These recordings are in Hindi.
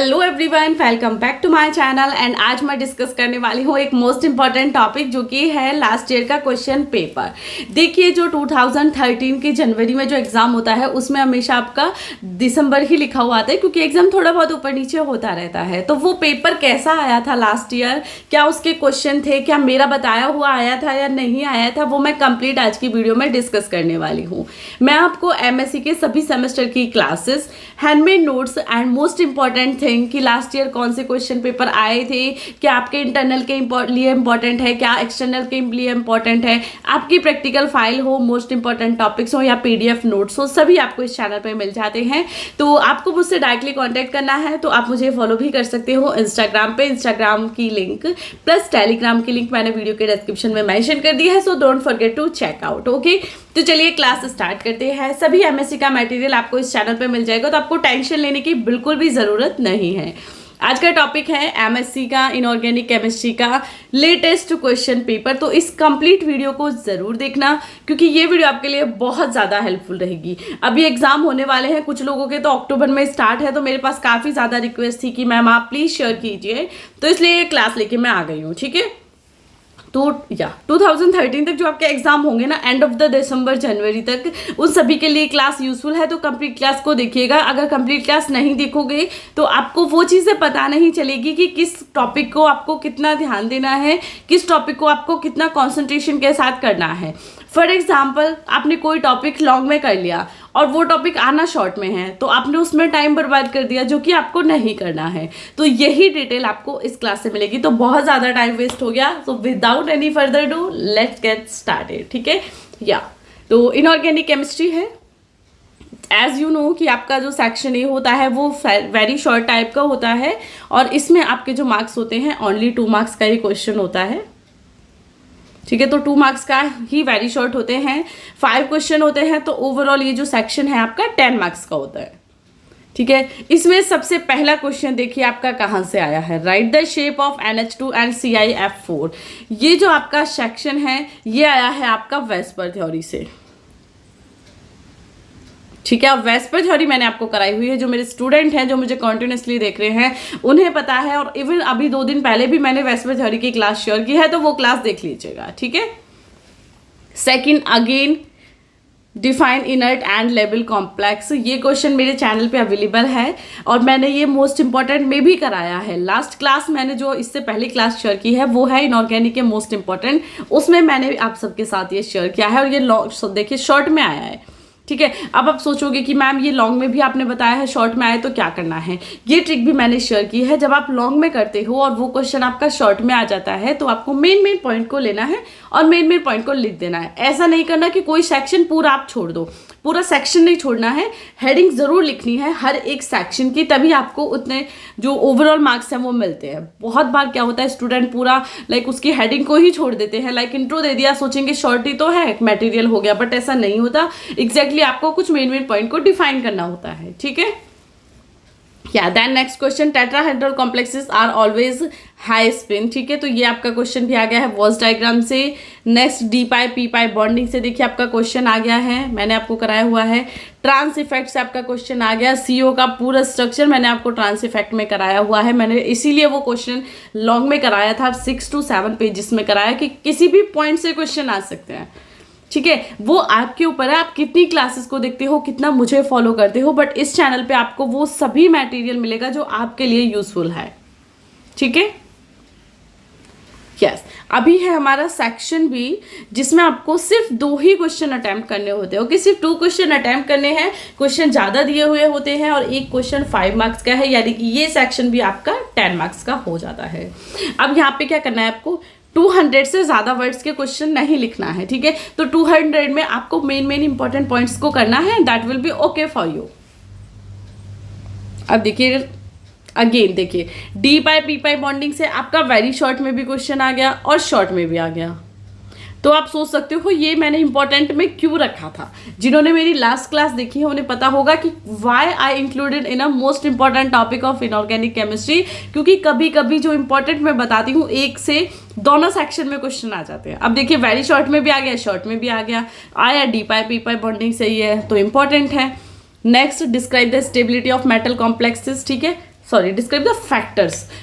Hello everyone, welcome back to my channel. And आज मैं डिस्कस करने वाली हूँ एक मोस्ट इंपॉर्टेंट टॉपिक जो कि है लास्ट ईयर का क्वेश्चन पेपर। देखिए, जो 2013 के जनवरी में जो एग्ज़ाम होता है उसमें हमेशा आपका दिसंबर ही लिखा हुआ आता है, क्योंकि एग्ज़ाम थोड़ा बहुत ऊपर नीचे होता रहता है। तो वो पेपर कैसा आया था लास्ट ईयर, क्या उसके क्वेश्चन थे, क्या मेरा बताया हुआ आया था या नहीं आया था, वो मैं कंप्लीट आज की वीडियो में डिस्कस करने वाली हूँ। मैं आपको MSc के सभी सेमेस्टर की classes, handmade notes and most important thing कि लास्ट ईयर कौन से क्वेश्चन पेपर आए थे, क्या आपके इंटरनल के लिए इंपॉर्टेंट है, क्या एक्सटर्नल के लिए इंपॉर्टेंट है, आपकी प्रैक्टिकल फाइल हो, मोस्ट इंपॉर्टेंट टॉपिक्स हो या PDF नोट्स हो, सभी आपको इस चैनल पर मिल जाते हैं। तो आपको मुझसे डायरेक्टली कांटेक्ट करना है तो आप मुझे फॉलो भी कर सकते हो इंस्टाग्राम पे। इंस्टाग्राम की लिंक प्लस टेलीग्राम की लिंक मैंने वीडियो के डिस्क्रिप्शन में मेंशन कर दी है, so don't forget to check out. Okay, तो चलिए क्लास स्टार्ट करते हैं। सभी MSc का मटेरियल आपको इस चैनल पे मिल जाएगा, तो आपको टेंशन लेने की बिल्कुल भी ज़रूरत नहीं है। आज का टॉपिक है MSc का इनऑर्गेनिक केमिस्ट्री का लेटेस्ट क्वेश्चन पेपर। तो इस कंप्लीट वीडियो को ज़रूर देखना, क्योंकि ये वीडियो आपके लिए बहुत ज़्यादा हेल्पफुल रहेगी। अभी एग्जाम होने वाले हैं, कुछ लोगों के तो अक्टूबर में स्टार्ट है, तो मेरे पास काफ़ी ज़्यादा रिक्वेस्ट थी कि मैम आप प्लीज़ शेयर कीजिए, तो इसलिए ये क्लास लेके मैं आ गई हूँ। ठीक है, तो 2013 तक जो आपके एग्जाम होंगे ना, एंड ऑफ द दिसंबर जनवरी तक, उन सभी के लिए क्लास यूजफुल है। तो कंप्लीट क्लास को देखिएगा। अगर कंप्लीट क्लास नहीं देखोगे तो आपको वो चीज़ें पता नहीं चलेगी कि किस टॉपिक को आपको कितना ध्यान देना है, किस टॉपिक को आपको कितना कॉन्सेंट्रेशन के साथ करना है। फॉर एग्जाम्पल, आपने कोई टॉपिक लॉन्ग में कर लिया और वो टॉपिक आना शॉर्ट में है, तो आपने उसमें टाइम बर्बाद कर दिया, जो कि आपको नहीं करना है। तो यही डिटेल आपको इस क्लास से मिलेगी। तो बहुत ज़्यादा टाइम वेस्ट हो गया, so without any further do let's get started. ठीक है, तो इनऑर्गेनिक केमिस्ट्री है। एज यू नो कि आपका जो सेक्शन ए होता है वो वेरी शॉर्ट टाइप का होता है, और इसमें आपके जो मार्क्स होते हैं ओनली 2 मार्क्स का ही क्वेश्चन होता है। ठीक है, तो 2 मार्क्स का ही वेरी शॉर्ट होते हैं, 5 क्वेश्चन होते हैं। तो ओवरऑल ये जो सेक्शन है आपका 10 मार्क्स का होता है। ठीक है, इसमें सबसे पहला क्वेश्चन देखिए आपका कहाँ से आया है। Right the shape of NH2 and CiF4। ये जो आपका सेक्शन है ये आया है आपका वेस्पर थ्योरी से। ठीक है, और वेस्पर थ्योरी मैंने आपको कराई हुई है। जो मेरे स्टूडेंट हैं, जो मुझे कॉन्टिन्यूसली देख रहे हैं, उन्हें पता है। और इवन अभी 2 दिन पहले भी मैंने वेस्पर थ्योरी की क्लास शेयर की है, तो वो क्लास देख लीजिएगा। ठीक है, second, again define inert and label complex. ये क्वेश्चन मेरे चैनल पे अवेलेबल है और मैंने ये मोस्ट इंपॉर्टेंट में भी कराया है। लास्ट क्लास मैंने जो इससे पहले क्लास शेयर की है वो है इनऑर्गेनिक के मोस्ट इंपॉर्टेंट, उसमें मैंने आप सबके साथ ये शेयर किया है। और ये लॉन्ग देखिए शॉर्ट में आया है। ठीक है, अब आप सोचोगे कि मैम ये लॉन्ग में भी आपने बताया है, शॉर्ट में आए तो क्या करना है। ये ट्रिक भी मैंने शेयर की है। जब आप लॉन्ग में करते हो और वो क्वेश्चन आपका शॉर्ट में आ जाता है, तो आपको मेन पॉइंट को लेना है और मेन पॉइंट को लिख देना है। ऐसा नहीं करना कि कोई सेक्शन पूरा आप छोड़ दो, पूरा सेक्शन नहीं छोड़ना है। हेडिंग जरूर लिखनी है हर एक सेक्शन की, तभी आपको उतने जो ओवरऑल मार्क्स हैं वो मिलते हैं। बहुत बार क्या होता है, स्टूडेंट पूरा उसकी हेडिंग को ही छोड़ देते हैं। इंट्रो दे दिया, सोचेंगे शॉर्ट ही तो है, मटेरियल हो गया, बट ऐसा नहीं होता। एग्जैक्टली आपको कुछ मेन पॉइंट को डिफाइन करना होता है। ठीक है, then next question, tetrahedral complexes are always high spin. ठीक है, तो ये आपका क्वेश्चन भी आ गया है वॉल्स डायग्राम से। नेक्स्ट, डी पाई पी पाई बॉन्डिंग से देखिए आपका क्वेश्चन आ गया है, मैंने आपको कराया हुआ है। ट्रांस इफेक्ट से आपका क्वेश्चन आ गया। CO का पूरा स्ट्रक्चर मैंने आपको ट्रांस इफेक्ट में कराया हुआ है। मैंने इसीलिए वो क्वेश्चन लॉन्ग में कराया था, 6 to 7 पेजेस में कराया, कि किसी भी पॉइंट से क्वेश्चन आ सकते हैं। ठीक है, वो आपके ऊपर है, आप कितनी क्लासेस को देखते हो, कितना मुझे फॉलो करते हो, बट इस चैनल पे आपको वो सभी मटेरियल मिलेगा जो आपके लिए यूजफुल है। ठीक है, यस, अभी है हमारा सेक्शन B, जिसमें आपको सिर्फ 2 ही क्वेश्चन अटेम्प्ट करने होते हैं। ओके, सिर्फ 2 क्वेश्चन अटेम्प्ट करने हैं। क्वेश्चन ज़्यादा दिए हुए होते हैं और एक क्वेश्चन 5 मार्क्स का है, यानी कि ये सेक्शन भी आपका 10 मार्क्स का हो जाता है। अब यहाँ पे क्या करना है, आपको 200 से ज़्यादा वर्ड्स के क्वेश्चन नहीं लिखना है। ठीक है, तो 200 में आपको मेन इंपॉर्टेंट पॉइंट्स को करना है। That will be okay for you. अब देखिए, अगेन देखिए, डी पाई पी पाई बॉन्डिंग से आपका वेरी शॉर्ट में भी क्वेश्चन आ गया और शॉर्ट में भी आ गया। तो आप सोच सकते हो ये मैंने इंपॉर्टेंट में क्यों रखा था। जिन्होंने मेरी लास्ट क्लास देखी है उन्हें पता होगा कि why I included in a most important topic of inorganic chemistry, क्योंकि कभी कभी जो इंपॉर्टेंट मैं बताती हूँ एक से दोनों सेक्शन में क्वेश्चन आ जाते हैं। अब देखिए, वेरी शॉर्ट में भी आ गया, शॉर्ट में भी आ गया, आया डी पाई पी पाई बॉन्डिंग सही है तो इंपॉर्टेंट है। Next, describe the stability of metal complexes. ठीक है, सॉरी डिस्क्राइब द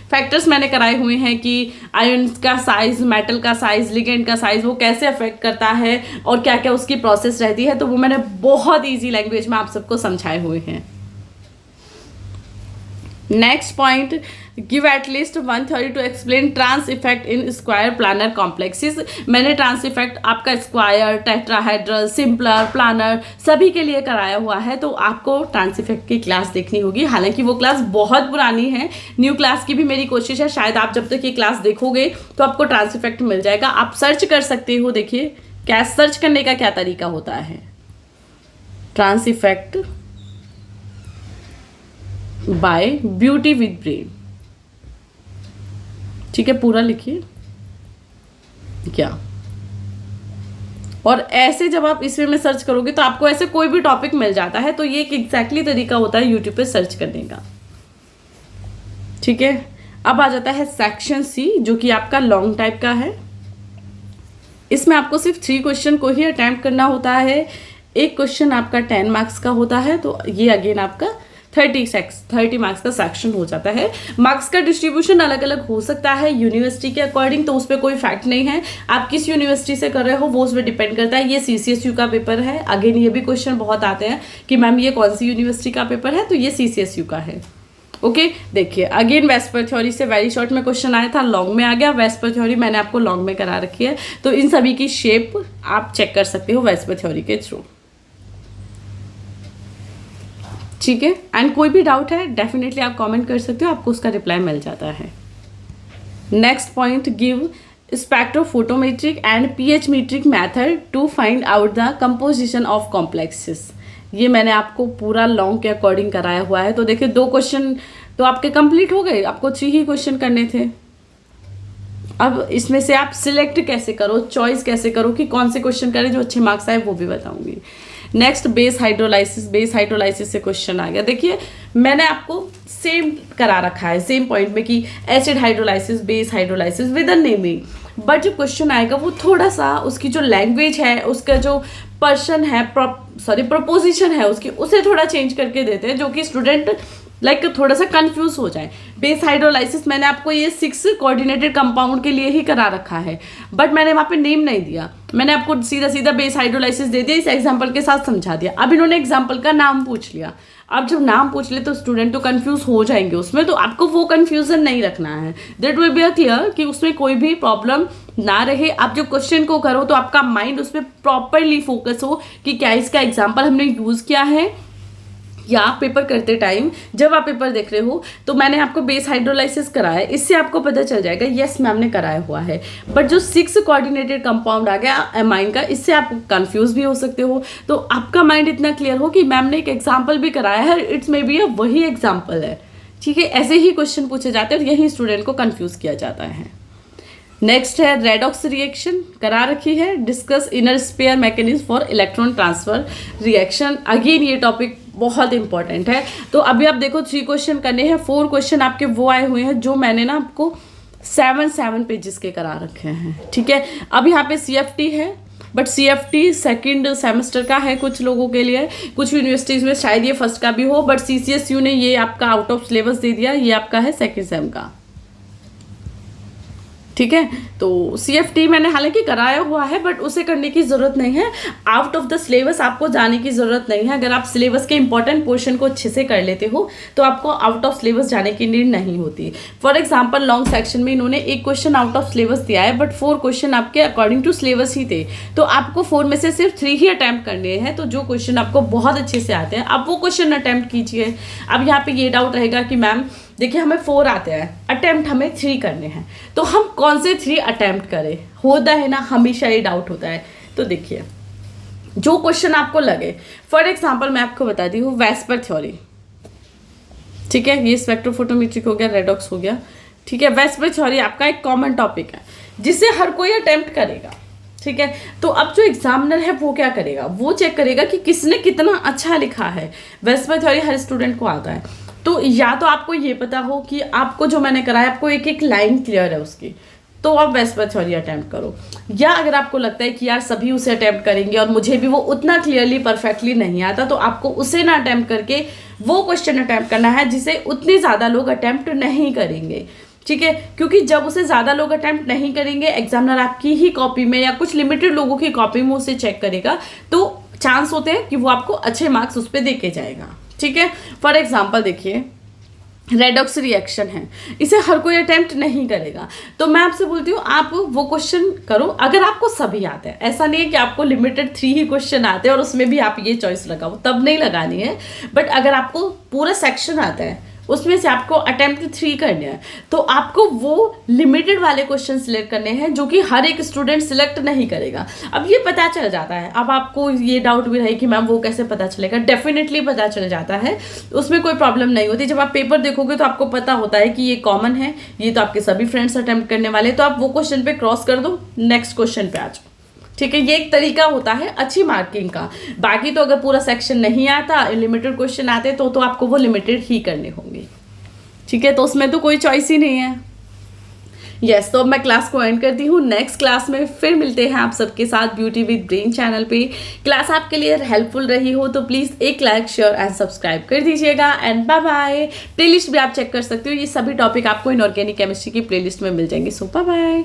फैक्टर्स मैंने कराए हुए हैं कि आयन का साइज, मेटल का साइज, लिगेंड का साइज वो कैसे अफेक्ट करता है और क्या क्या उसकी प्रोसेस रहती है, तो वो मैंने बहुत ईजी लैंग्वेज में आप सबको समझाए हुए हैं। Next point, give at least 1 theory to explain trans effect in square planar complexes. मैंने ट्रांस इफेक्ट आपका स्क्वायर, टेट्राहेड्रल, सिंपलर, प्लानर सभी के लिए कराया हुआ है, तो आपको ट्रांस इफेक्ट की क्लास देखनी होगी। हालांकि वो क्लास बहुत पुरानी है, न्यू क्लास की भी मेरी कोशिश है, शायद आप जब तक ये क्लास देखोगे तो आपको ट्रांस इफेक्ट मिल जाएगा। आप सर्च कर सकते हो, देखिए क्या सर्च करने का क्या तरीका होता है, trans effect by beauty with brain, ठीक है, पूरा लिखिए क्या। और ऐसे जब आप इसमें में सर्च करोगे तो आपको ऐसे कोई भी टॉपिक मिल जाता है, तो ये एक एग्जैक्टली तरीका होता है यूट्यूब पे सर्च करने का, ठीक है। अब आ जाता है सेक्शन सी, जो कि आपका लॉन्ग टाइप का है। इसमें आपको सिर्फ 3 क्वेश्चन को ही अटेम्प्ट करना होता है। एक क्वेश्चन आपका 10 मार्क्स का होता है, तो ये अगेन आपका 30 मार्क्स का सेक्शन हो जाता है। मार्क्स का डिस्ट्रीब्यूशन अलग अलग हो सकता है यूनिवर्सिटी के अकॉर्डिंग, तो उस पर कोई फैक्ट नहीं है। आप किस यूनिवर्सिटी से कर रहे हो वो उस पर डिपेंड करता है। ये CCSU का पेपर है। अगेन ये भी क्वेश्चन बहुत आते हैं कि मैम ये कौन सी यूनिवर्सिटी का पेपर है, तो ये CCSU का है। ओके, देखिए अगेन वेस्पर थ्योरी से वेरी शॉर्ट में क्वेश्चन आया था, लॉन्ग में आ गया। वेस्पर थ्योरी मैंने आपको लॉन्ग में करा रखी है, तो इन सभी की शेप आप चेक कर सकते हो वेस्पर थ्योरी के थ्रू, ठीक है। एंड कोई भी डाउट है डेफिनेटली आप कमेंट कर सकते हो, आपको उसका रिप्लाई मिल जाता है। Next point, give spectrophotometric and pH metric method to find out the composition of complexes. ये मैंने आपको पूरा लॉन्ग के अकॉर्डिंग कराया हुआ है। तो देखिए 2 क्वेश्चन तो आपके कंप्लीट हो गए, आपको 3 ही क्वेश्चन करने थे। अब इसमें से आप सिलेक्ट कैसे करो, चॉइस कैसे करो कि कौन से क्वेश्चन करें जो अच्छे मार्क्स आए, वो भी बताऊंगी। नेक्स्ट बेस हाइड्रोलाइसिस से क्वेश्चन आ गया। देखिए मैंने आपको सेम करा रखा है, सेम पॉइंट में कि acid hydrolysis, base hydrolysis with the naming, but जो क्वेश्चन आएगा वो थोड़ा सा उसकी जो लैंग्वेज है, उसका जो पर्सन है, प्रपोजिशन है उसकी, उसे थोड़ा चेंज करके देते हैं, जो कि स्टूडेंट थोड़ा सा कंफ्यूज हो जाए। बेस हाइड्रोलाइसिस मैंने आपको ये 6 कोऑर्डिनेटेड कंपाउंड के लिए ही करा रखा है, बट मैंने वहाँ पे नेम नहीं दिया, मैंने आपको सीधा बेस हाइड्रोलाइसिस दे दिया, इस एग्जांपल के साथ समझा दिया। अब इन्होंने एग्जांपल का नाम पूछ लिया, अब जब नाम पूछ ले तो स्टूडेंट तो कंफ्यूज हो जाएंगे उसमें, तो आपको वो कंफ्यूजन नहीं रखना है। That will be a clear कि उसमें कोई भी प्रॉब्लम ना रहे। आप जब क्वेश्चन को करो तो आपका माइंड उस पर प्रॉपरली फोकस हो कि क्या इसका एग्जाम्पल हमने यूज़ किया है, या पेपर करते टाइम जब आप पेपर देख रहे हो तो मैंने आपको बेस हाइड्रोलाइसिस कराया, इससे आपको पता चल जाएगा यस मैम ने कराया हुआ है। बट जो 6 कोऑर्डिनेटेड कंपाउंड आ गया एमाइन का, इससे आप कंफ्यूज भी हो सकते हो। तो आपका माइंड इतना क्लियर हो कि मैम ने एक एग्जाम्पल भी कराया है, इट्स मे बी वही एग्जाम्पल है, ठीक है। ऐसे ही क्वेश्चन पूछे जाते हैं और यही स्टूडेंट को कंफ्यूज किया जाता है। नेक्स्ट है रेडॉक्स रिएक्शन करा रखी है, discuss inner sphere mechanism for electron transfer reaction. Again ये टॉपिक बहुत इंपॉर्टेंट है। तो अभी आप देखो 3 क्वेश्चन करने हैं, 4 क्वेश्चन आपके वो आए हुए हैं जो मैंने ना आपको 7 पेजेस के करा रखे हैं, ठीक है। अब यहाँ पे CFT है, बट CFT सेकेंड सेमेस्टर का है कुछ लोगों के लिए, कुछ यूनिवर्सिटीज़ में शायद ये फर्स्ट का भी हो, बट CCSU ने ये आपका आउट ऑफ सिलेबस दे दिया, ये आपका है सेकेंड सेम का, ठीक है। तो CFT मैंने हालांकि कराया हुआ है, बट उसे करने की ज़रूरत नहीं है। आउट ऑफ द सिलेबस आपको जाने की ज़रूरत नहीं है। अगर आप सिलेबस के इंपॉर्टेंट पोर्शन को अच्छे से कर लेते हो तो आपको आउट ऑफ सिलेबस जाने की नीड नहीं होती। फॉर एग्जांपल लॉन्ग सेक्शन में इन्होंने 1 क्वेश्चन आउट ऑफ सिलेबस दिया है, बट 4 क्वेश्चन आपके अकॉर्डिंग टू सिलेबस ही थे, तो आपको 4 में से सिर्फ 3 ही अटैम्प्ट करने हैं। तो जो क्वेश्चन आपको बहुत अच्छे से आते हैं आप वो क्वेश्चन अटैम्प्ट कीजिए। अब यहाँ पे ये डाउट रहेगा कि मैम देखिए हमें 4 आते हैं, अटैम्प्ट हमें 3 करने हैं, तो हम कौन से 3 अटैम्प्ट करें, होता है ना, हमेशा ये डाउट होता है। तो देखिए जो क्वेश्चन आपको लगे, फॉर एग्जांपल मैं आपको बताती हूँ वेस्पर थ्योरी, ठीक है, ये स्पेक्ट्रोफोटोमेट्रिक हो गया, रेडॉक्स हो गया, ठीक है। वेस्पर थ्योरी आपका एक कॉमन टॉपिक है जिसे हर कोई अटैम्प्ट करेगा, ठीक है। तो अब जो एग्जामिनर है वो क्या करेगा, वो चेक करेगा कि किसने कितना अच्छा लिखा है। वेस्पर थ्योरी हर स्टूडेंट को आता है, तो या तो आपको ये पता हो कि आपको जो मैंने कराया आपको एक लाइन क्लियर है उसकी, तो आप बेस्ट बाय थ्योरी अटैम्प्ट करो। या अगर आपको लगता है कि यार सभी उसे अटैम्प्ट करेंगे और मुझे भी वो उतना क्लियरली परफेक्टली नहीं आता, तो आपको उसे ना अटैम्प्ट करके वो क्वेश्चन अटैम्प्ट करना है जिसे उतने ज़्यादा लोग अटैम्प्ट नहीं करेंगे, ठीक है। क्योंकि जब उसे ज़्यादा लोग अटैम्प्ट नहीं करेंगे, एग्जामिनर आपकी ही कॉपी में या कुछ लिमिटेड लोगों की कॉपी में उसे चेक करेगा, तो चांस होते हैं कि वो आपको अच्छे मार्क्स उस पर दे के जाएगा, ठीक है। फॉर एग्जाम्पल देखिए, रेडॉक्स रिएक्शन है, इसे हर कोई अटेम्प्ट नहीं करेगा, तो मैं आपसे बोलती हूँ आप वो क्वेश्चन करो अगर आपको सभी आते हैं। ऐसा नहीं है कि आपको लिमिटेड 3 ही क्वेश्चन आते हैं और उसमें भी आप ये चॉइस लगाओ, तब नहीं लगानी है। बट अगर आपको पूरा सेक्शन आता है, उसमें से आपको अटेम्प्ट 3 करने हैं, तो आपको वो लिमिटेड वाले क्वेश्चन सिलेक्ट करने हैं जो कि हर एक स्टूडेंट सिलेक्ट नहीं करेगा। अब ये पता चल जाता है, अब आपको ये डाउट भी रहे कि मैम वो कैसे पता चलेगा, डेफिनेटली पता चल जाता है, उसमें कोई प्रॉब्लम नहीं होती। जब आप पेपर देखोगे तो आपको पता होता है कि ये कॉमन है, ये तो आपके सभी फ्रेंड्स अटेम्प्ट करने वाले, तो आप वो क्वेश्चन पे क्रॉस कर दो, नेक्स्ट क्वेश्चन पे आ जाओ, ठीक है। ये एक तरीका होता है अच्छी मार्किंग का। बाकी तो अगर पूरा सेक्शन नहीं आता, लिमिटेड क्वेश्चन आते तो आपको वो लिमिटेड ही करने होंगे, ठीक है। तो उसमें तो कोई चॉइस ही नहीं है। यस, तो अब मैं क्लास को एंड करती हूँ। नेक्स्ट क्लास में फिर मिलते हैं आप सबके साथ ब्यूटी विद ब्रेन चैनल पे। क्लास आपके लिए हेल्पफुल रही हो तो प्लीज़ एक लाइक, शेयर एंड सब्सक्राइब कर दीजिएगा। And bye bye. प्लेलिस्ट भी आप चेक कर सकते हो, ये सभी टॉपिक आपको इनऑर्गेनिक केमिस्ट्री की प्लेलिस्ट में मिल जाएंगे। सो बाय बाय।